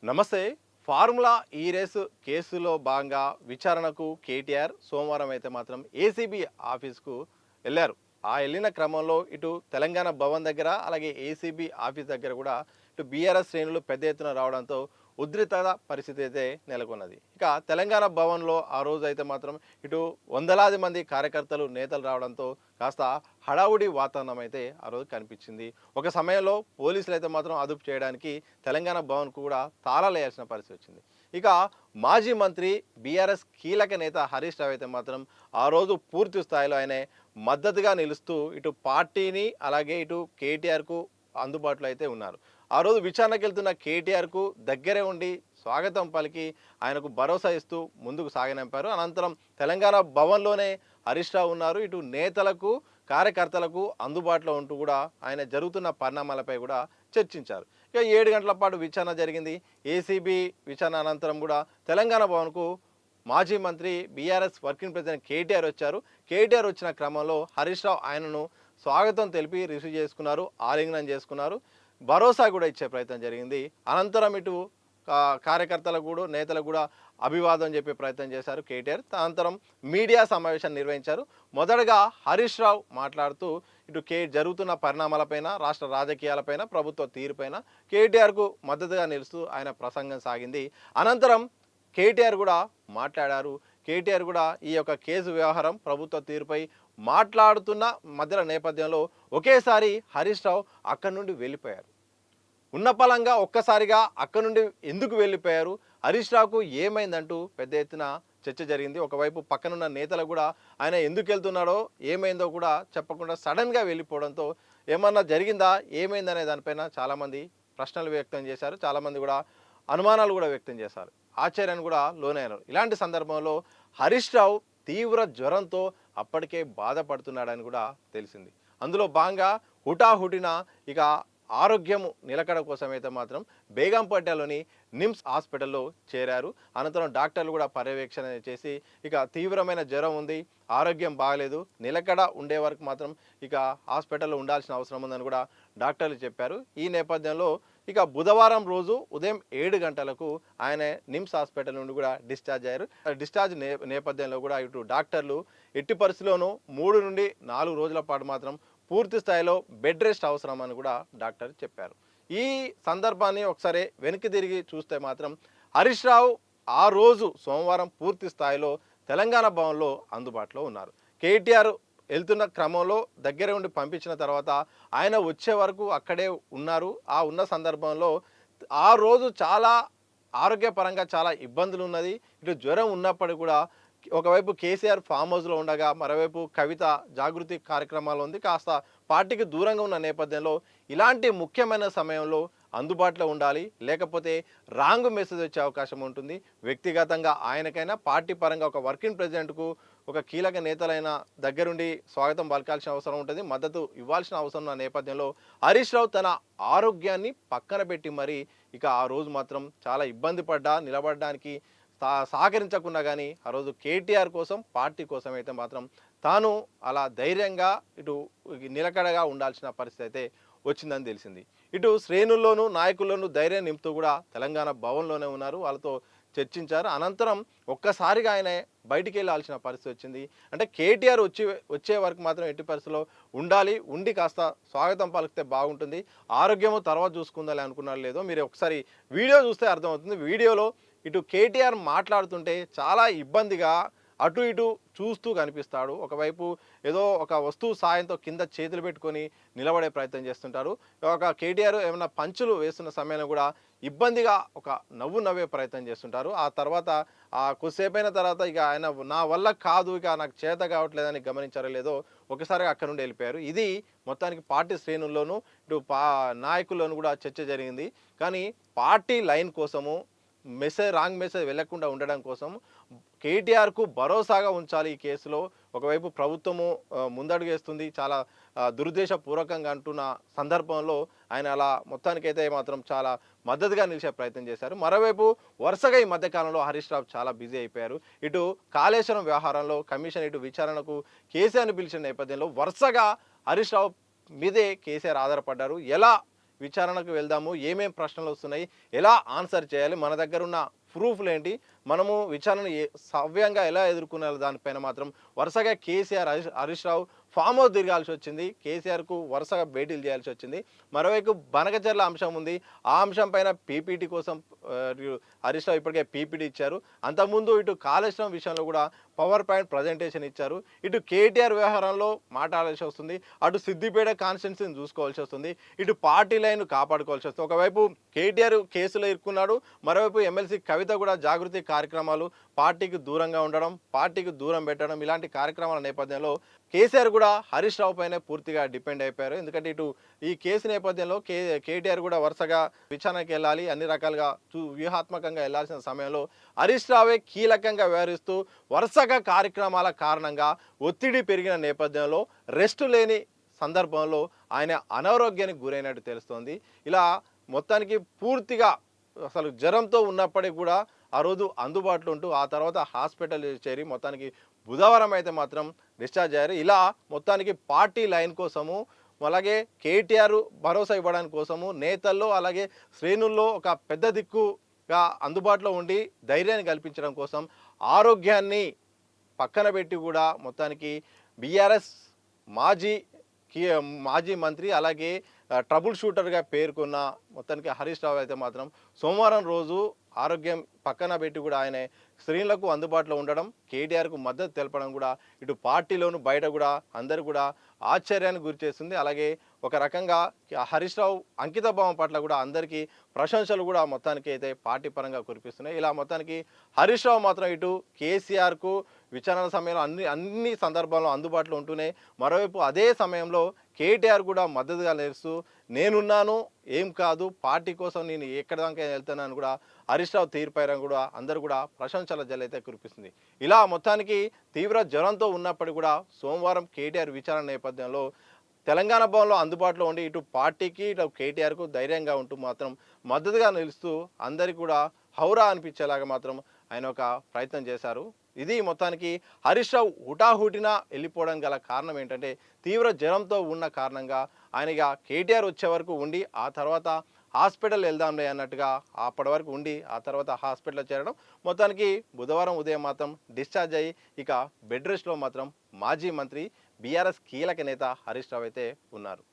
నమస్తే. ఫార్ములా ఈ రేసు కేసులో భాగంగా విచారణకు కేటీఆర్ సోమవారం అయితే మాత్రం ఏసీబీ ఆఫీస్కు వెళ్ళారు. ఆ వెళ్ళిన క్రమంలో ఇటు తెలంగాణ భవన్ దగ్గర అలాగే ఏసీబీ ఆఫీస్ దగ్గర కూడా ఇటు బీఆర్ఎస్ శ్రేణులు పెద్ద ఎత్తున రావడంతో ఉద్రిక్తత పరిస్థితి అయితే నెలకొన్నది. ఇక తెలంగాణ భవన్లో ఆ రోజు అయితే మాత్రం ఇటు వందలాది మంది కార్యకర్తలు నేతలు రావడంతో కాస్త హడావుడి వాతావరణం అయితే ఆ రోజు కనిపించింది. ఒక సమయంలో పోలీసులు అయితే మాత్రం అదుపు చేయడానికి తెలంగాణ భవన్కు కూడా తాళాలు వేయాల్సిన పరిస్థితి వచ్చింది. ఇక మాజీ మంత్రి బీఆర్ఎస్ కీలక నేత హరీష్ రావు అయితే మాత్రం ఆ రోజు పూర్తి స్థాయిలో ఆయన మద్దతుగా నిలుస్తూ ఇటు పార్టీని అలాగే ఇటు కేటీఆర్కు అందుబాటులో అయితే ఉన్నారు. ఆ రోజు విచారణకు వెళ్తున్న కేటీఆర్కు దగ్గరే ఉండి స్వాగతం పలికి ఆయనకు భరోసా ఇస్తూ ముందుకు సాగనంపారు. అనంతరం తెలంగాణ భవన్లోనే హరీష్ రావు ఉన్నారు. ఇటు నేతలకు కార్యకర్తలకు అందుబాటులో ఉంటూ కూడా ఆయన జరుగుతున్న పరిణామాలపై కూడా చర్చించారు. ఇక 7 గంటల పాటు విచారణ జరిగింది. ఏసీబీ విచారణ అనంతరం కూడా తెలంగాణ భవన్కు మాజీ మంత్రి బీఆర్ఎస్ వర్కింగ్ ప్రెసిడెంట్ కేటీఆర్ వచ్చారు. కేటీఆర్ వచ్చిన క్రమంలో హరీష్ రావు ఆయనను స్వాగతం తెలిపి రిసీవ్ చేసుకున్నారు, ఆలింగనం చేసుకున్నారు, భరోసా కూడా ఇచ్చే ప్రయత్నం జరిగింది. అనంతరం ఇటు కార్యకర్తలకు కూడా నేతలకు కూడా అభివాదం చెప్పే ప్రయత్నం చేశారు కేటీఆర్. అనంతరం మీడియా సమావేశాన్ని నిర్వహించారు. మొదటగా హరీష్ రావు మాట్లాడుతూ ఇటు జరుగుతున్న పరిణామాలపైన, రాష్ట్ర రాజకీయాలపైన, ప్రభుత్వ తీరుపైన కేటీఆర్కు మద్దతుగా నిలుస్తూ ఆయన ప్రసంగం సాగింది. అనంతరం కేటీఆర్ కూడా మాట్లాడారు. కేటీఆర్ కూడా ఈ యొక్క కేసు వ్యవహారం ప్రభుత్వ తీరుపై మాట్లాడుతున్న మధ్యల నేపథ్యంలో ఒకేసారి హరీష్ రావు అక్కడి నుండి వెళ్ళిపోయారు. ఉన్న పలంగా ఒక్కసారిగా అక్కడి నుండి ఎందుకు వెళ్ళిపోయారు, హరీష్ రావుకు ఏమైందంటూ పెద్ద ఎత్తున చర్చ జరిగింది. ఒకవైపు పక్కనున్న నేతలు కూడా ఆయన ఎందుకు వెళ్తున్నాడో ఏమైందో కూడా చెప్పకుండా సడన్గా వెళ్ళిపోవడంతో ఏమన్నా జరిగిందా ఏమైందనే దానిపైన చాలామంది ప్రశ్నలు వ్యక్తం చేశారు. చాలామంది కూడా అనుమానాలు కూడా వ్యక్తం చేశారు, ఆశ్చర్యాన్ని కూడా లోనయ్యారు. ఇలాంటి సందర్భంలో హరీష్ రావు తీవ్ర జ్వరంతో అప్పటికే బాధపడుతున్నాడని కూడా తెలిసింది. అందులో భాగంగా హుటాహుటిన ఇక ఆరోగ్యం నిలకడ కోసమైతే మాత్రం బేగంపేటలోని నిమ్స్ హాస్పిటల్లో చేరారు. అనంతరం డాక్టర్లు కూడా పర్యవేక్షణ చేసి ఇక తీవ్రమైన జ్వరం ఉంది, ఆరోగ్యం బాగలేదు, నిలకడ ఉండే వరకు మాత్రం ఇక హాస్పిటల్లో ఉండాల్సిన అవసరం ఉందని కూడా డాక్టర్లు చెప్పారు. ఈ నేపథ్యంలో ఇక బుధవారం రోజు ఉదయం 7 గంటలకు ఆయన నిమ్స్ హాస్పిటల్ నుండి కూడా డిశ్చార్జ్ అయ్యారు. డిశ్చార్జ్ నేపథ్యంలో కూడా ఇటు డాక్టర్లు ఎట్టి పరిస్థితుల్లోనూ 3 నుండి 4 రోజుల పాటు మాత్రం పూర్తి స్థాయిలో బెడ్ రెస్ట్ అవసరం అని కూడా డాక్టర్ చెప్పారు. ఈ సందర్భాన్ని ఒకసారి వెనక్కి తిరిగి చూస్తే మాత్రం హరీష్ రావు ఆ రోజు సోమవారం పూర్తి స్థాయిలో తెలంగాణ భవన్లో అందుబాటులో ఉన్నారు. కేటీఆర్ వెళ్తున్న క్రమంలో దగ్గర ఉండి పంపించిన తర్వాత ఆయన వచ్చే వరకు అక్కడే ఉన్నారు. ఆ ఉన్న సందర్భంలో ఆ రోజు చాలా ఆరోగ్యపరంగా చాలా ఇబ్బందులు ఉన్నది. ఇటు జ్వరం ఉన్నప్పటికీ కూడా ఒకవైపు కేసీఆర్ ఫామ్ హౌస్లో ఉండగా మరోవైపు కవిత జాగృతి కార్యక్రమాలు ఉంది. కాస్త పార్టీకి దూరంగా ఉన్న నేపథ్యంలో ఇలాంటి ముఖ్యమైన సమయంలో అందుబాటులో ఉండాలి, లేకపోతే రాంగ్ మెసేజ్ వచ్చే అవకాశం ఉంటుంది. వ్యక్తిగతంగా ఆయనకైనా పార్టీ పరంగా ఒక వర్కింగ్ ప్రెసిడెంట్కు ఒక కీలక నేతలైన దగ్గరుండి స్వాగతం పలకాల్సిన అవసరం ఉంటుంది, మద్దతు ఇవ్వాల్సిన అవసరం ఉన్న నేపథ్యంలో హరీష్ రావు తన ఆరోగ్యాన్ని పక్కన పెట్టి మరి ఇక ఆ రోజు మాత్రం చాలా ఇబ్బంది పడ్డా, నిలబడడానికి సహకరించకుండా కానీ ఆ రోజు కేటీఆర్ కోసం పార్టీ కోసం అయితే మాత్రం తాను అలా ధైర్యంగా ఇటు నిలకడగా ఉండాల్సిన పరిస్థితి అయితే వచ్చిందని తెలిసింది. ఇటు శ్రేణుల్లోనూ నాయకుల్లోనూ ధైర్యం నింపుతూ కూడా తెలంగాణ భవన్లోనే ఉన్నారు, వాళ్ళతో చర్చించారు. అనంతరం ఒక్కసారిగా ఆయన బయటికి వెళ్ళాల్సిన పరిస్థితి వచ్చింది. అంటే కేటీఆర్ వచ్చే వరకు మాత్రం ఎట్టి పరిస్థితుల్లో ఉండాలి, ఉండి కాస్త స్వాగతం పలికితే బాగుంటుంది, ఆరోగ్యము తర్వాత చూసుకుందాలి అనుకున్నాడు లేదో మీరు ఒకసారి వీడియో చూస్తే అర్థమవుతుంది. వీడియోలో ఇటు కేటీఆర్ మాట్లాడుతుంటే చాలా ఇబ్బందిగా అటు ఇటు చూస్తూ కనిపిస్తాడు. ఒకవైపు ఏదో ఒక వస్తువు సాయంతో కింద చేతులు పెట్టుకొని నిలబడే ప్రయత్నం చేస్తుంటారు. ఒక కేటీఆర్ ఏమైనా పంచులు వేస్తున్న సమయంలో కూడా ఇబ్బందిగా ఒక నవ్వే ప్రయత్నం చేస్తుంటారు. ఆ తర్వాత కొద్దిసేపైన తర్వాత ఇక ఆయన నా వల్ల కాదు, ఇక నాకు చేత కావట్లేదని గమనించారో లేదో ఒకసారిగా అక్కడ నుండి వెళ్ళిపోయారు. ఇది మొత్తానికి పార్టీ శ్రేణుల్లోనూ ఇటు నాయకుల్లోనూ కూడా చర్చ జరిగింది. కానీ పార్టీ లైన్ కోసము రాంగ్ మెసేజ్ వెళ్లకుండా ఉండడం కోసం కేటీఆర్కు భరోసాగా ఉంచాలి ఈ కేసులో. ఒకవైపు ప్రభుత్వము ముందడుగేస్తుంది, చాలా దురుద్దేశపూర్వకంగా అంటున్న సందర్భంలో ఆయన అలా మొత్తానికైతే మాత్రం చాలా మద్దతుగా నిలిచే ప్రయత్నం చేశారు. మరోవైపు వరుసగా ఈ మధ్యకాలంలో హరీష్ రావు చాలా బిజీ అయిపోయారు. ఇటు కాళేశ్వరం వ్యవహారంలో కమిషన్ ఇటు విచారణకు కేసీఆర్ని పిలిచిన నేపథ్యంలో వరుసగా హరీష్ రావు మీదే కేసీఆర్ ఆధారపడ్డారు. ఎలా విచారణకు వెళ్దాము, ఏమేం ప్రశ్నలు వస్తున్నాయి, ఎలా ఆన్సర్ చేయాలి, మన దగ్గర ఉన్న ప్రూఫ్లు ఏంటి, మనము విచారణ సవ్యంగా ఎలా ఎదుర్కొనాలి దానిపైన మాత్రం వరుసగా కేసీఆర్ హరీష్ రావు ఫామ్ హౌస్ తిరగాల్సి వచ్చింది. కేసీఆర్కు వరుసగా భేటీలు చేయాల్సి వచ్చింది. మరోవైపు బనకచర్ల అంశం ఉంది. ఆ అంశం పైన పీపీటీ కోసం హరీష్ రావు ఇప్పటికే పీపీటీ ఇచ్చారు. అంతకుముందు ఇటు కాళేశ్వరం విషయంలో కూడా పవర్ పాయింట్ ప్రజెంటేషన్ ఇచ్చారు. ఇటు కేటీఆర్ వ్యవహారంలో మాట్లాడాల్సి వస్తుంది, అటు సిద్దిపేట కాన్స్టిట్యున్సీని చూసుకోవాల్సి వస్తుంది, ఇటు పార్టీ లైన్ కాపాడుకోవాల్సి వస్తుంది. ఒకవైపు కేటీఆర్ కేసులో ఇరుక్కున్నాడు, మరోవైపు ఎమ్మెల్సీ కవిత కూడా జాగృతి కార్యక్రమాలు, పార్టీకి దూరంగా ఉండడం, పార్టీకి దూరం పెట్టడం, ఇలాంటి కార్యక్రమాల నేపథ్యంలో కేసీఆర్ కూడా హరీష్ రావు పైనే పూర్తిగా డిపెండ్ అయిపోయారు. ఎందుకంటే ఇటు ఈ కేసు నేపథ్యంలో కేటీఆర్ కూడా వరుసగా విచారణకి వెళ్ళాలి, అన్ని రకాలుగా వ్యూహాత్మకంగా వెళ్లాల్సిన సమయంలో హరీష్ రావే కీలకంగా వ్యవహరిస్తూ వరుసగా కార్యక్రమాల కారణంగా ఒత్తిడి పెరిగిన నేపథ్యంలో రెస్ట్ లేని సందర్భంలో ఆయన అనారోగ్యానికి గురైనట్టు తెలుస్తోంది. ఇలా మొత్తానికి పూర్తిగా అసలు జ్వరంతో ఉన్నప్పటికీ కూడా ఆ రోజు అందుబాటులో ఉంటూ ఆ తర్వాత హాస్పిటల్ చేరి మొత్తానికి బుధవారం అయితే మాత్రం డిశ్చార్జ్ అయ్యారు. ఇలా మొత్తానికి పార్టీ లైన్ కోసము, అలాగే కేటీఆర్ భరోసా ఇవ్వడానికి కోసము నేతల్లో అలాగే శ్రేణుల్లో ఒక పెద్ద దిక్కుగా అందుబాటులో ఉండి ధైర్యాన్ని కల్పించడం కోసం ఆరోగ్యాన్ని పక్కన పెట్టి కూడా మొత్తానికి బీఆర్ఎస్ మాజీ మంత్రి అలాగే ట్రబుల్ షూటర్గా పేర్కొన్న మొత్తానికి హరీష్ రావు అయితే మాత్రం సోమవారం రోజు ఆరోగ్యం పక్కన పెట్టి కూడా ఆయన స్త్రీలకు అందుబాటులో ఉండడం, కేటీఆర్కు మద్దతు తెలపడం కూడా ఇటు పార్టీలోను బయట కూడా అందరూ కూడా ఆశ్చర్యానికి గురి చేస్తుంది. అలాగే ఒక రకంగా హరీష్ రావు అంకిత భావం పట్ల కూడా అందరికీ ప్రశంసలు కూడా మొత్తానికి అయితే పార్టీ పరంగా కురిపిస్తున్నాయి. ఇలా మొత్తానికి హరీష్ రావు మాత్రం ఇటు కేసీఆర్కు విచారణ సమయంలో అన్ని సందర్భాల్లో అందుబాటులో ఉంటూనే, మరోవైపు అదే సమయంలో కేటీఆర్ కూడా మద్దతుగా నిలుస్తూ నేనున్నాను, ఏం కాదు, పార్టీ కోసం నేను ఎక్కడ దాకా వెళ్తానని కూడా హరీష్ రావు తీర్పైన కూడా అందరూ కూడా ప్రశంసల జల్ అయితే కురిపిస్తుంది. ఇలా మొత్తానికి తీవ్ర జ్వరంతో ఉన్నప్పటికీ కూడా సోమవారం కేటీఆర్ విచారణ నేపథ్యంలో తెలంగాణ భవన్లో అందుబాటులో ఉండి ఇటు పార్టీకి ఇటు కేటీఆర్కు ధైర్యంగా ఉంటూ మాత్రం మద్దతుగా నిలుస్తూ అందరికీ కూడా హౌరా అనిపించేలాగా మాత్రం ఆయన ఒక ప్రయత్నం చేశారు. ఇది మొత్తానికి హరీష్ రావు హుటాహుటిన వెళ్ళిపోవడం గల కారణం ఏంటంటే తీవ్ర జ్వరంతో ఉన్న కారణంగా ఆయనగా కేటీఆర్ వచ్చే వరకు ఉండి ఆ తర్వాత హాస్పిటల్ వెళ్దాంలే అన్నట్టుగా అప్పటి వరకు ఉండి ఆ తర్వాత హాస్పిటల్లో చేరడం, మొత్తానికి బుధవారం ఉదయం మాత్రం డిశ్చార్జ్ అయ్యి ఇక బెడ్ రెస్ట్లో మాత్రం మాజీ మంత్రి బీఆర్ఎస్ కీలక నేత హరీష్ రావు అయితే ఉన్నారు.